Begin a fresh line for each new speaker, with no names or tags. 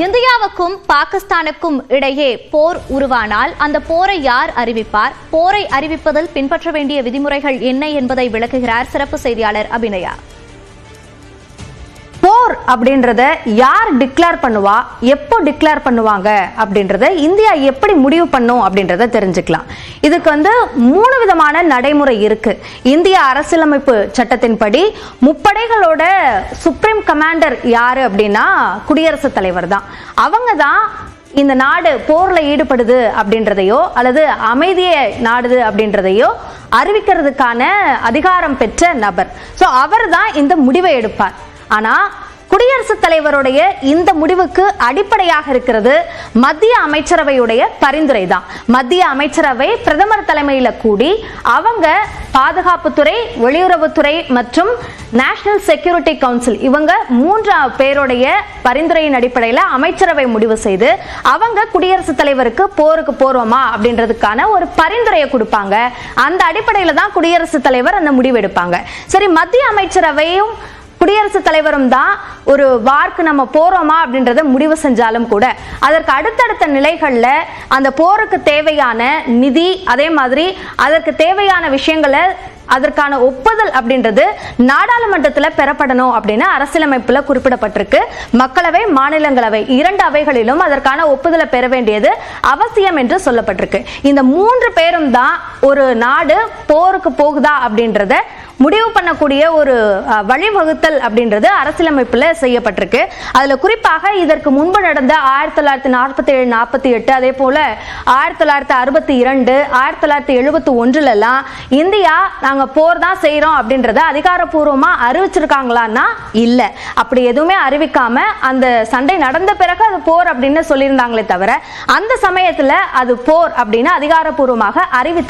இந்தியாவுக்கும் பாகிஸ்தானுக்கும் இடையே போர் உருவானால் அந்த போரை யார் அறிவிப்பார்? போரை அறிவிப்பதில் பின்பற்ற வேண்டிய விதிமுறைகள் என்ன என்பதை விளக்குகிறார் சிறப்பு செய்தியாளர் அபிநயா.
போர் அப்படின்றத யார் டிக்ளேர் பண்ணுவா, எப்போ டிக்ளேர் பண்ணுவாங்க அப்படின்றத இந்தியா எப்படி முடிவு பண்ணும் அப்படின்றத தெரிஞ்சுக்கலாம். இதுக்கு 3 விதமான நடைமுறை இருக்கு. இந்திய அரசியலமைப்பு சட்டத்தின்படி முப்படைகளோட சுப்ரீம் கமாண்டர் யாரு அப்படின்னா குடியரசுத் தலைவர் தான். அவங்க தான் இந்த நாடு போர்ல ஈடுபடுது அப்படின்றதையோ அல்லது அமைதியை நாடுது அப்படின்றதையோ அறிவிக்கிறதுக்கான அதிகாரம் பெற்ற நபர். ஸோ அவர் தான் இந்த முடிவை எடுப்பார். ஆனா குடியரசுத் தலைவருடைய இந்த முடிவுக்கு அடிப்படையாக இருக்கிறது மத்திய அமைச்சரவையுடைய பரிந்துரை தான். மத்திய அமைச்சரவை பிரதமர் தலைமையில கூடி அவங்க பாதுகாப்புத்துறை, வெளியுறவுத்துறை மற்றும் நேஷனல் செக்யூரிட்டி கவுன்சில் இவங்க 3 பேருடைய பரிந்துரையின் அடிப்படையில் அமைச்சரவை முடிவு செய்து அவங்க குடியரசுத் தலைவருக்கு போருக்கு போறோமா அப்படின்றதுக்கான ஒரு பரிந்துரையை கொடுப்பாங்க. அந்த அடிப்படையில் தான் குடியரசுத் தலைவர் அந்த முடிவு எடுப்பாங்க. சரி, மத்திய அமைச்சரவையும் குடியரசுத் தலைவரும் தான் ஒரு வார்க்கு நம்ம போறோமா அப்படின்றத முடிவு செஞ்சாலும் கூட அதற்கு அடுத்தடுத்த நிலைகள்ல அந்த போருக்கு தேவையான நிதி, அதே மாதிரி அதற்கு தேவையான விஷயங்களை அதற்கான ஒப்புதல் அப்படின்றது நாடாளுமன்றத்தில் பெறப்படணும் அப்படின்னு அரசியலமைப்புல குறிப்பிடப்பட்டிருக்கு. மக்களவை, மாநிலங்களவை 2 அவைகளிலும் அதற்கான ஒப்புதலை பெற வேண்டியது அவசியம் என்று சொல்லப்பட்டிருக்கு. இந்த 3 பேரும் தான் ஒரு நாடு போருக்கு போகுதா அப்படின்றத முடிவு பண்ணக்கூடிய ஒரு வழிவகுத்தல் அப்படின்றது அரசியலமைப்புல செய்யப்பட்டிருக்கு. அதுல குறிப்பாக இதற்கு முன்பு நடந்த 1947-48, அதே போல 1962, 1971 எல்லாம் இந்தியா நாங்க போர் தான் செய்யறோம் அப்படின்றத அதிகாரப்பூர்வமா அறிவிச்சிருக்காங்களான்னா இல்ல. அப்படி எதுவுமே அறிவிக்காம அந்த சண்டை நடந்த பிறகு அது போர் அப்படின்னு சொல்லியிருந்தாங்களே தவிர அந்த சமயத்துல அது போர் அப்படின்னு அதிகாரப்பூர்வமாக அறிவித்து